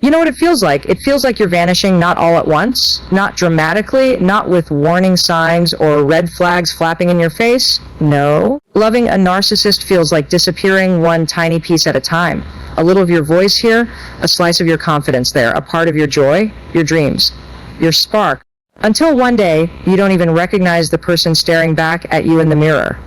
You know what it feels like? It feels like you're vanishing, not all at once, not dramatically, not with warning signs or red flags flapping in your face. No. Loving a narcissist feels like disappearing one tiny piece at a time. A little of your voice here, a slice of your confidence there, a part of your joy, your dreams, your spark. Until one day, you don't even recognize the person staring back at you in the mirror.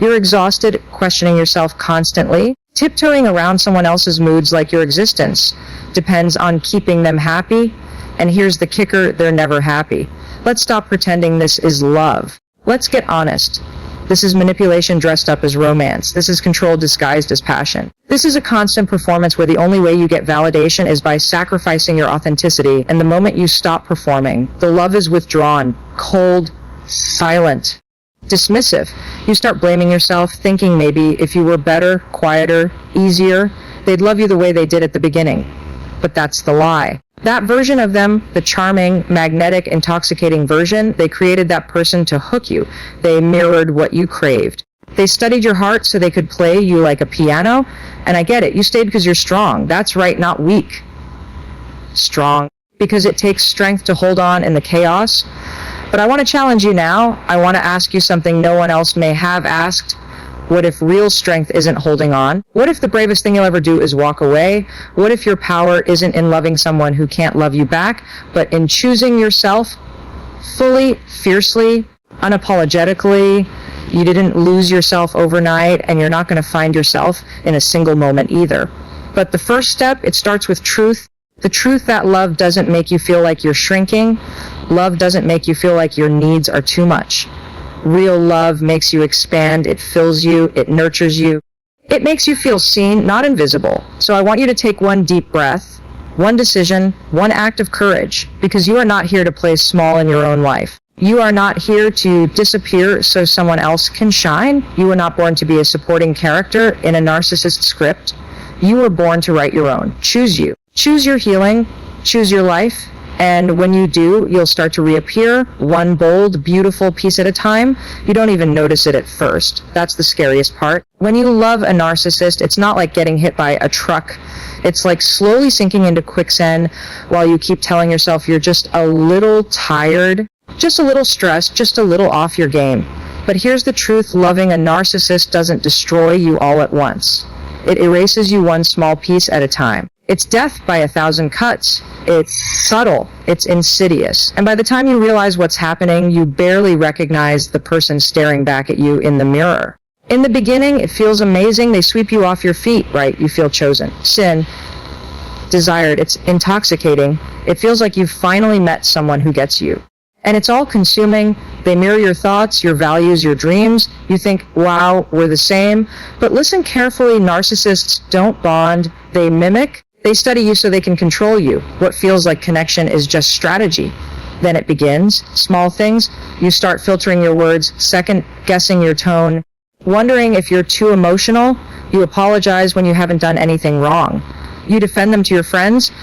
You're exhausted, questioning yourself constantly. Tiptoeing around someone else's moods like your existence depends on keeping them happy. And here's the kicker, they're never happy. Let's stop pretending this is love. Let's get honest. This is manipulation dressed up as romance. This is control disguised as passion. This is a constant performance where the only way you get validation is by sacrificing your authenticity. And the moment you stop performing, the love is withdrawn, cold, silent, dismissive. You start blaming yourself, thinking maybe if you were better, quieter, easier, they'd love you the way they did at the beginning. But that's the lie. That version of them, the charming, magnetic, intoxicating version, they created that person to hook you. They mirrored what you craved. They studied your heart so they could play you like a piano. And I get it, you stayed because you're strong. That's right, not weak. Strong. Because it takes strength to hold on in the chaos. But I want to challenge you now. I want to ask you something no one else may have asked. What if real strength isn't holding on? What if the bravest thing you'll ever do is walk away? What if your power isn't in loving someone who can't love you back, but in choosing yourself fully, fiercely, unapologetically? You didn't lose yourself overnight, and you're not going to find yourself in a single moment either. But the first step, it starts with truth. The truth that love doesn't make you feel like you're shrinking. Love doesn't make you feel like your needs are too much. Real love makes you expand, it fills you, it nurtures you. It makes you feel seen, not invisible. So I want you to take one deep breath, one decision, one act of courage, because you are not here to play small in your own life. You are not here to disappear so someone else can shine. You were not born to be a supporting character in a narcissist script. You were born to write your own. Choose you. Choose your healing. Choose your life. And when you do, you'll start to reappear, one bold, beautiful piece at a time. You don't even notice it at first. That's the scariest part. When you love a narcissist, it's not like getting hit by a truck. It's like slowly sinking into quicksand while you keep telling yourself you're just a little tired, just a little stressed, just a little off your game. But here's the truth, loving a narcissist doesn't destroy you all at once. It erases you one small piece at a time. It's death by 1,000 cuts. It's subtle. It's insidious. And by the time you realize what's happening, you barely recognize the person staring back at you in the mirror. In the beginning, it feels amazing. They sweep you off your feet, right? You feel chosen. Sin, desired. It's intoxicating. It feels like you've finally met someone who gets you. And it's all consuming. They mirror your thoughts, your values, your dreams. You think, wow, we're the same. But listen carefully, narcissists don't bond. They mimic. They study you so they can control you. What feels like connection is just strategy. Then it begins. Small things. You start filtering your words, second guessing your tone, wondering if you're too emotional. You apologize when you haven't done anything wrong. You defend them to your friends.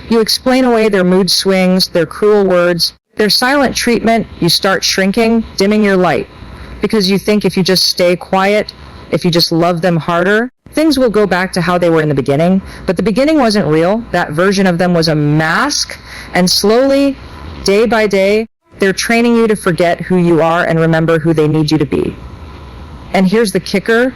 You explain away their mood swings, their cruel words, their silent treatment. You start shrinking, dimming your light. Because you think if you just stay quiet, if you just love them harder, things will go back to how they were in the beginning. But the beginning wasn't real. That version of them was a mask. And slowly, day by day, they're training you to forget who you are and remember who they need you to be. And here's the kicker.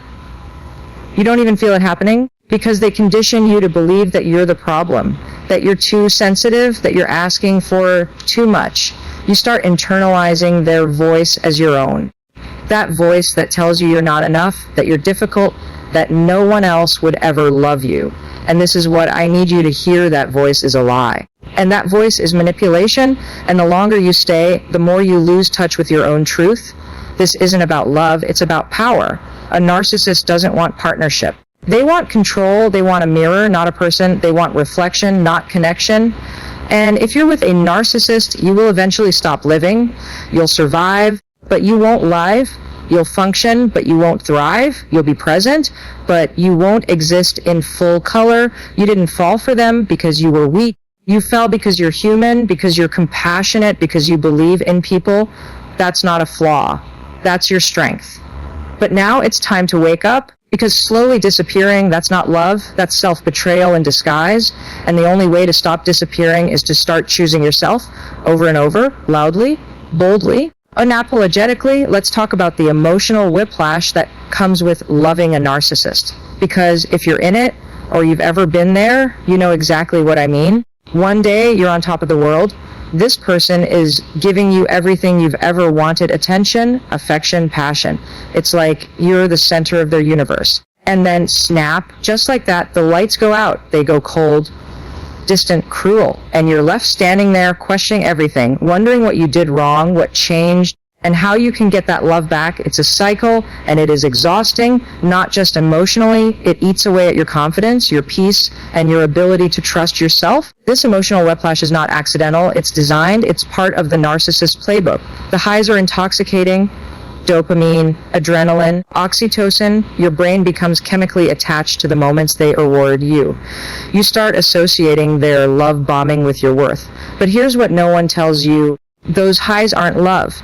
You don't even feel it happening because they condition you to believe that you're the problem, that you're too sensitive, that you're asking for too much. You start internalizing their voice as your own. That voice that tells you you're not enough, that you're difficult, that no one else would ever love you. And this is what I need you to hear, that voice is a lie. And that voice is manipulation, and the longer you stay, the more you lose touch with your own truth. This isn't about love, it's about power. A narcissist doesn't want partnership. They want control, they want a mirror, not a person. They want reflection, not connection. And if you're with a narcissist, you will eventually stop living. You'll survive, but you won't live. You'll function, but you won't thrive. You'll be present, but you won't exist in full color. You didn't fall for them because you were weak. You fell because you're human, because you're compassionate, because you believe in people. That's not a flaw. That's your strength. But now it's time to wake up. Because slowly disappearing, that's not love, that's self-betrayal in disguise. And the only way to stop disappearing is to start choosing yourself over and over, loudly, boldly, unapologetically. Let's talk about the emotional whiplash that comes with loving a narcissist. Because if you're in it, or you've ever been there, you know exactly what I mean. One day, you're on top of the world. This person is giving you everything you've ever wanted: attention, affection, passion. It's like you're the center of their universe. And then snap, just like that, the lights go out. They go cold, distant, cruel. And you're left standing there questioning everything, wondering what you did wrong, what changed, and how you can get that love back. It's a cycle, and it is exhausting, not just emotionally. It eats away at your confidence, your peace, and your ability to trust yourself. This emotional whiplash is not accidental. It's designed. It's part of the narcissist playbook. The highs are intoxicating. Dopamine, adrenaline, oxytocin. Your brain becomes chemically attached to the moments they reward you. You start associating their love bombing with your worth. But here's what no one tells you. Those highs aren't love.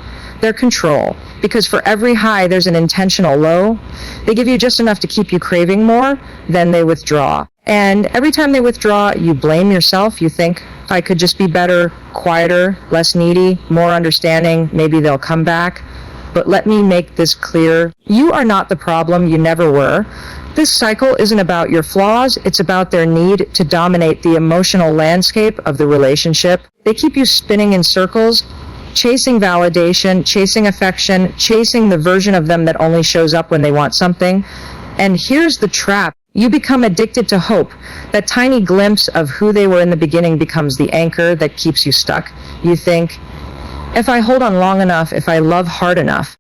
They're control. Because for every high, there's an intentional low. They give you just enough to keep you craving more, then they withdraw. And every time they withdraw, you blame yourself. You think, if I could just be better, quieter, less needy, more understanding, maybe they'll come back. But let me make this clear. You are not the problem. You never were. This cycle isn't about your flaws. It's about their need to dominate the emotional landscape of the relationship. They keep you spinning in circles, chasing validation, chasing affection, chasing the version of them that only shows up when they want something. And here's the trap. You become addicted to hope. That tiny glimpse of who they were in the beginning becomes the anchor that keeps you stuck. You think, if I hold on long enough, if I love hard enough,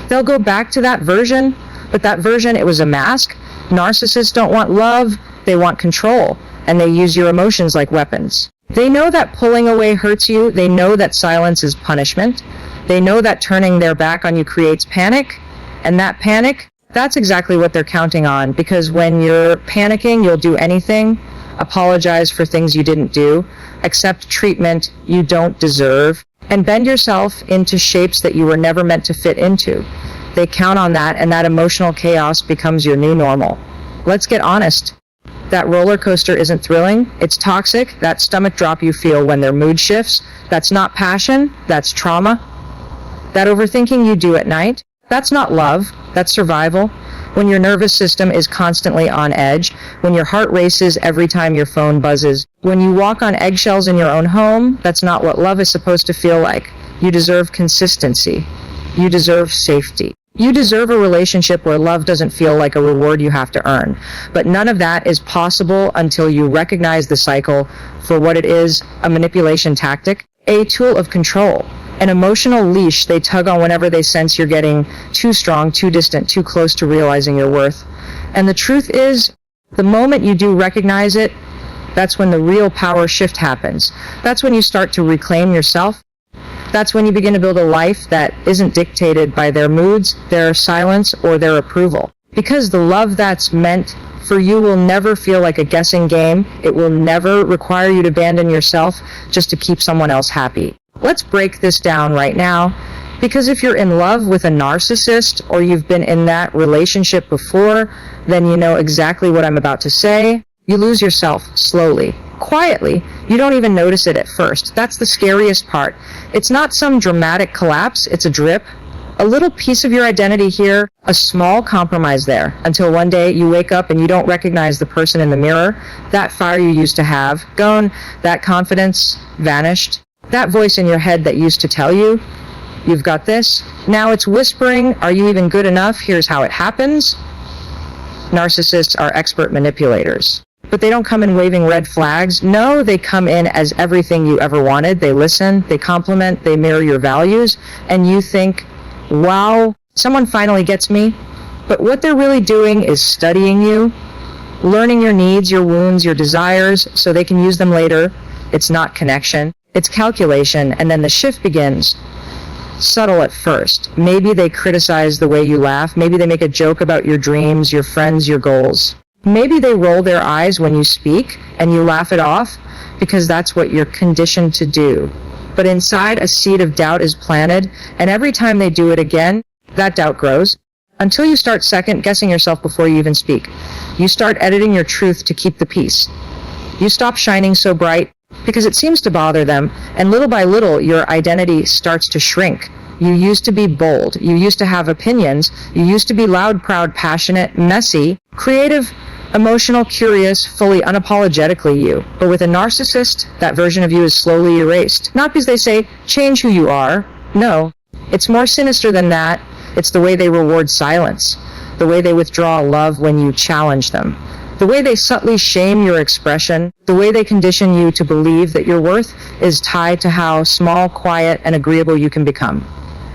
they'll go back to that version. But that version, it was a mask. Narcissists don't want love, they want control. And they use your emotions like weapons. They know that pulling away hurts you. They know that silence is punishment. They know that turning their back on you creates panic. And that panic, that's exactly what they're counting on. Because when you're panicking, you'll do anything. Apologize for things you didn't do. Accept treatment you don't deserve. And bend yourself into shapes that you were never meant to fit into. They count on that, and that emotional chaos becomes your new normal. Let's get honest. That roller coaster isn't thrilling. It's toxic. That stomach drop you feel when their mood shifts, that's not passion, that's trauma. That overthinking you do at night, that's not love, that's survival. When your nervous system is constantly on edge, when your heart races every time your phone buzzes, when you walk on eggshells in your own home, that's not what love is supposed to feel like. You deserve consistency. You deserve safety. You deserve a relationship where love doesn't feel like a reward you have to earn. But none of that is possible until you recognize the cycle for what it is: a manipulation tactic, a tool of control, an emotional leash they tug on whenever they sense you're getting too strong, too distant, too close to realizing your worth. And the truth is, the moment you do recognize it, that's when the real power shift happens. That's when you start to reclaim yourself. That's when you begin to build a life that isn't dictated by their moods, their silence, or their approval. Because the love that's meant for you will never feel like a guessing game. It will never require you to abandon yourself just to keep someone else happy. Let's break this down right now. Because if you're in love with a narcissist, or you've been in that relationship before, then you know exactly what I'm about to say. You lose yourself slowly, quietly. You don't even notice it at first. That's the scariest part. It's not some dramatic collapse, it's a drip. A little piece of your identity here, a small compromise there, until one day you wake up and you don't recognize the person in the mirror. That fire you used to have, gone. That confidence, vanished. That voice in your head that used to tell you, you've got this. Now it's whispering, are you even good enough? Here's how it happens. Narcissists are expert manipulators. But they don't come in waving red flags. No, they come in as everything you ever wanted. They listen, they compliment, they mirror your values, and you think, wow, someone finally gets me. But what they're really doing is studying you, learning your needs, your wounds, your desires, so they can use them later. It's not connection, it's calculation, and then the shift begins. Subtle at first. Maybe they criticize the way you laugh. Maybe they make a joke about your dreams, your friends, your goals. Maybe they roll their eyes when you speak and you laugh it off because that's what you're conditioned to do. But inside, a seed of doubt is planted, and every time they do it again, that doubt grows. Until you start second guessing yourself before you even speak. You start editing your truth to keep the peace. You stop shining so bright because it seems to bother them, and little by little your identity starts to shrink. You used to be bold. You used to have opinions. You used to be loud, proud, passionate, messy, creative, emotional, curious, fully unapologetically you. But with a narcissist, that version of you is slowly erased. Not because they say, change who you are. No, it's more sinister than that. It's the way they reward silence, the way they withdraw love when you challenge them, the way they subtly shame your expression, the way they condition you to believe that your worth is tied to how small, quiet, and agreeable you can become.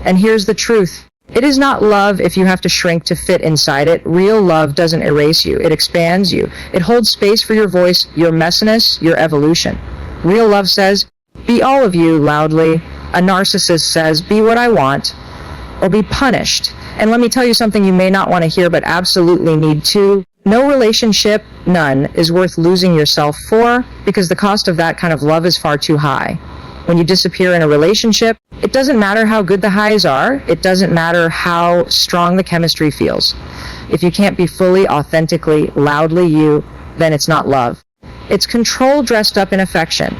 And here's the truth. It is not love if you have to shrink to fit inside it. Real love doesn't erase you. It expands you. It holds space for your voice, your messiness, your evolution. Real love says, be all of you loudly. A narcissist says, be what I want, or be punished. And let me tell you something you may not want to hear, but absolutely need to. No relationship, none, is worth losing yourself for, because the cost of that kind of love is far too high. When you disappear in a relationship, it doesn't matter how good the highs are. It doesn't matter how strong the chemistry feels. If you can't be fully, authentically, loudly you, then it's not love. It's control dressed up in affection.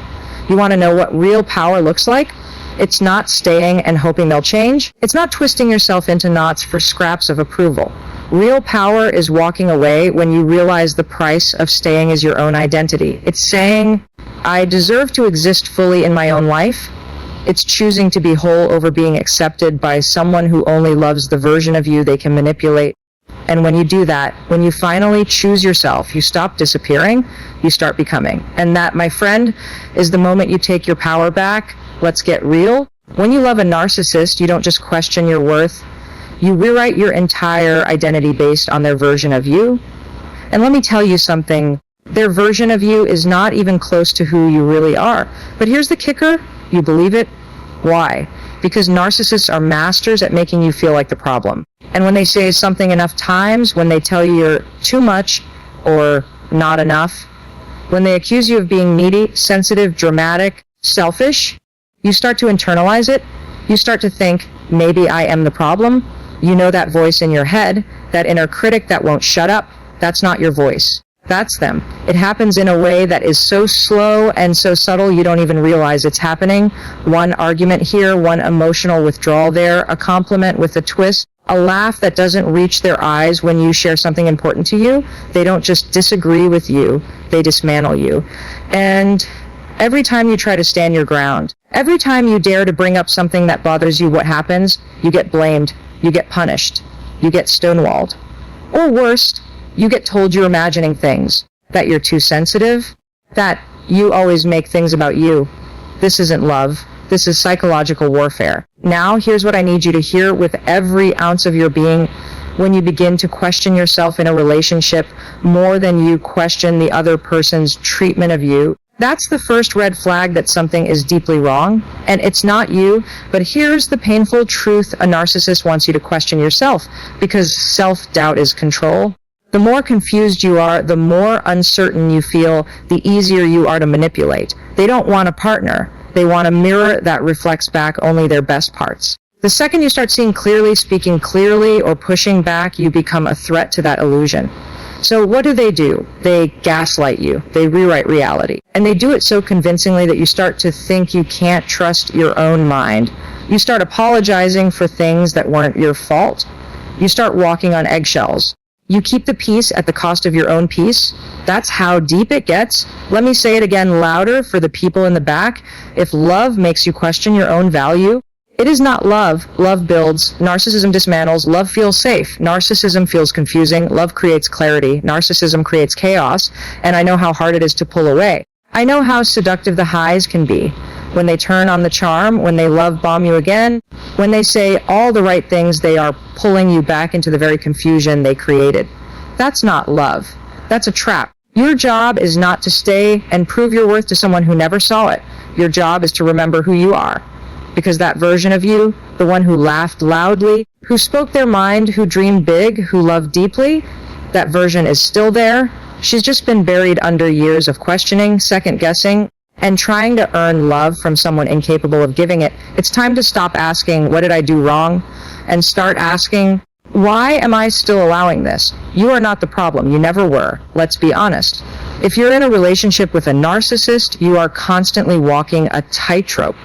You want to know what real power looks like? It's not staying and hoping they'll change. It's not twisting yourself into knots for scraps of approval. Real power is walking away when you realize the price of staying is your own identity. It's saying, I deserve to exist fully in my own life. It's choosing to be whole over being accepted by someone who only loves the version of you they can manipulate. And when you do that, when you finally choose yourself, you stop disappearing, you start becoming. And that, my friend, is the moment you take your power back. Let's get real. When you love a narcissist, you don't just question your worth. You rewrite your entire identity based on their version of you. And let me tell you something. Their version of you is not even close to who you really are. But here's the kicker. You believe it. Why? Because narcissists are masters at making you feel like the problem. And when they say something enough times, when they tell you you're too much or not enough, when they accuse you of being needy, sensitive, dramatic, selfish, you start to internalize it. You start to think, maybe I am the problem. You know that voice in your head, that inner critic that won't shut up. That's not your voice. That's them. It happens in a way that is so slow and so subtle you don't even realize it's happening. One argument here, one emotional withdrawal there, a compliment with a twist, a laugh that doesn't reach their eyes when you share something important to you. They don't just disagree with you, they dismantle you. And every time you try to stand your ground, every time you dare to bring up something that bothers you, what happens? You get blamed, you get punished, you get stonewalled. Or worst, you get told you're imagining things, that you're too sensitive, that you always make things about you. This isn't love. This is psychological warfare. Now, here's what I need you to hear with every ounce of your being. When you begin to question yourself in a relationship more than you question the other person's treatment of you, that's the first red flag that something is deeply wrong. And it's not you, but here's the painful truth. A narcissist wants you to question yourself, because self-doubt is control. The more confused you are, the more uncertain you feel, the easier you are to manipulate. They don't want a partner. They want a mirror that reflects back only their best parts. The second you start seeing clearly, speaking clearly, or pushing back, you become a threat to that illusion. So what do? They gaslight you. They rewrite reality. And they do it so convincingly that you start to think you can't trust your own mind. You start apologizing for things that weren't your fault. You start walking on eggshells. You keep the peace at the cost of your own peace. That's how deep it gets. Let me say it again louder for the people in the back. If love makes you question your own value, it is not love. Love builds. Narcissism dismantles. Love feels safe. Narcissism feels confusing. Love creates clarity. Narcissism creates chaos. And I know how hard it is to pull away. I know how seductive the highs can be. When they turn on the charm, when they love bomb you again, when they say all the right things, they are pulling you back into the very confusion they created. That's not love. That's a trap. Your job is not to stay and prove your worth to someone who never saw it. Your job is to remember who you are. Because that version of you, the one who laughed loudly, who spoke their mind, who dreamed big, who loved deeply, that version is still there. She's just been buried under years of questioning, second-guessing, and trying to earn love from someone incapable of giving it. It's time to stop asking, what did I do wrong? And start asking, Why am I still allowing this? You are not the problem. You never were. Let's be honest. If you're in a relationship with a narcissist, you are constantly walking a tightrope.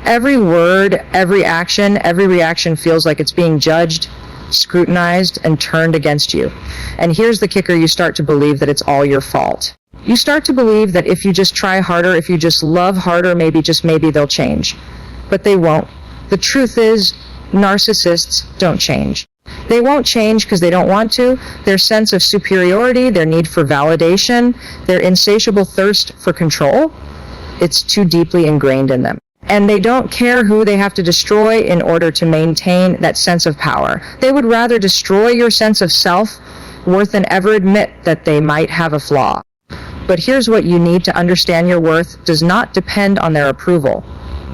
Every word, every reaction feels like it's being judged, scrutinized, and turned against you. And here's the kicker: you start to believe that it's all your fault. You start to believe that if you just try harder, if you just love harder, maybe, just maybe, they'll change. But they won't. The truth is, narcissists don't change. They won't change because they don't want to. Their sense of superiority, their need for validation, their insatiable thirst for control, it's too deeply ingrained in them. And they don't care who they have to destroy in order to maintain that sense of power. They would rather destroy your sense of self-worth than ever admit that they might have a flaw. But here's what you need to understand: your worth does not depend on their approval.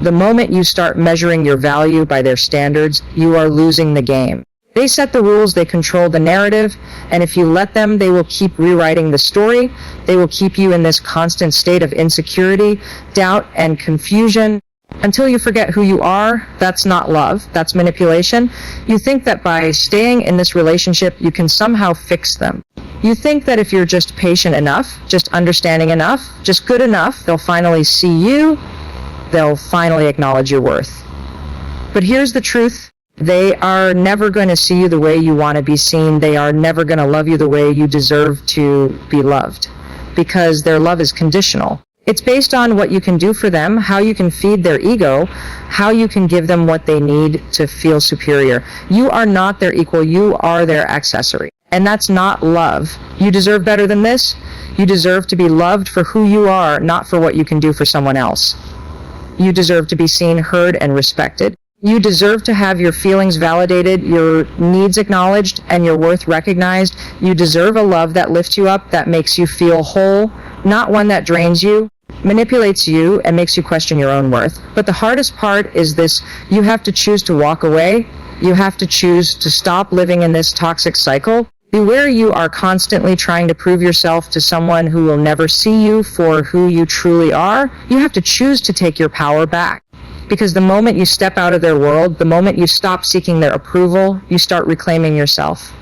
The moment you start measuring your value by their standards, you are losing the game. They set the rules, they control the narrative, and if you let them, they will keep rewriting the story. They will keep you in this constant state of insecurity, doubt, and confusion until you forget who you are. That's not love, that's manipulation. You think that by staying in this relationship, you can somehow fix them. You think that if you're just patient enough, just understanding enough, just good enough, they'll finally see you, they'll finally acknowledge your worth. But here's the truth: they are never going to see you the way you want to be seen. They are never going to love you the way you deserve to be loved, because their love is conditional. It's based on what you can do for them, how you can feed their ego, how you can give them what they need to feel superior. You are not their equal, you are their accessory. And that's not love. You deserve better than this. You deserve to be loved for who you are, not for what you can do for someone else. You deserve to be seen, heard, and respected. You deserve to have your feelings validated, your needs acknowledged, and your worth recognized. You deserve a love that lifts you up, that makes you feel whole, not one that drains you, manipulates you, and makes you question your own worth. But the hardest part is this: you have to choose to walk away. You have to choose to stop living in this toxic cycle. Beware, you are constantly trying to prove yourself to someone who will never see you for who you truly are. You have to choose to take your power back. Because the moment you step out of their world, the moment you stop seeking their approval, you start reclaiming yourself.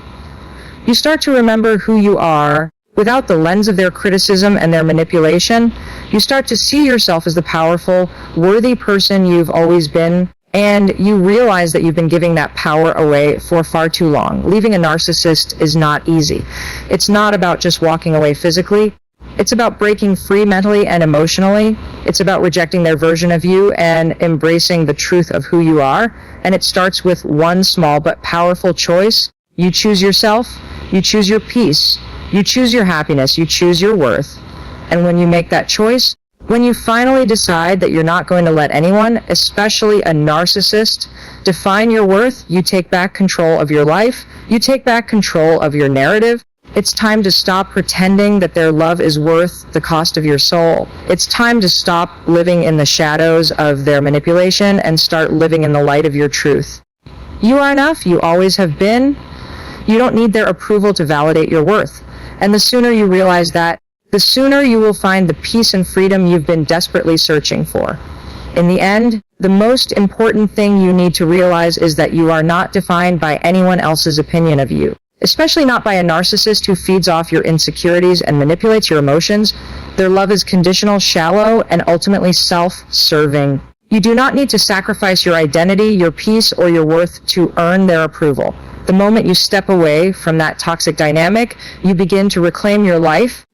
You start to remember who you are without the lens of their criticism and their manipulation. You start to see yourself as the powerful, worthy person you've always been, and you realize that you've been giving that power away for far too long. Leaving a narcissist is not easy. It's not about just walking away physically. It's about breaking free mentally and emotionally. It's about rejecting their version of you and embracing the truth of who you are. And it starts with one small but powerful choice. You choose yourself. You choose your peace. You choose your happiness. You choose your worth. And when you make that choice, when you finally decide that you're not going to let anyone, especially a narcissist, define your worth, you take back control of your life. You take back control of your narrative. It's time to stop pretending that their love is worth the cost of your soul. It's time to stop living in the shadows of their manipulation and start living in the light of your truth. You are enough. You always have been. You don't need their approval to validate your worth. And the sooner you realize that, the sooner you will find the peace and freedom you've been desperately searching for. In the end, the most important thing you need to realize is that you are not defined by anyone else's opinion of you. Especially not by a narcissist who feeds off your insecurities and manipulates your emotions. Their love is conditional, shallow, and ultimately self-serving. You do not need to sacrifice your identity, your peace, or your worth to earn their approval. The moment you step away from that toxic dynamic, you begin to reclaim your life,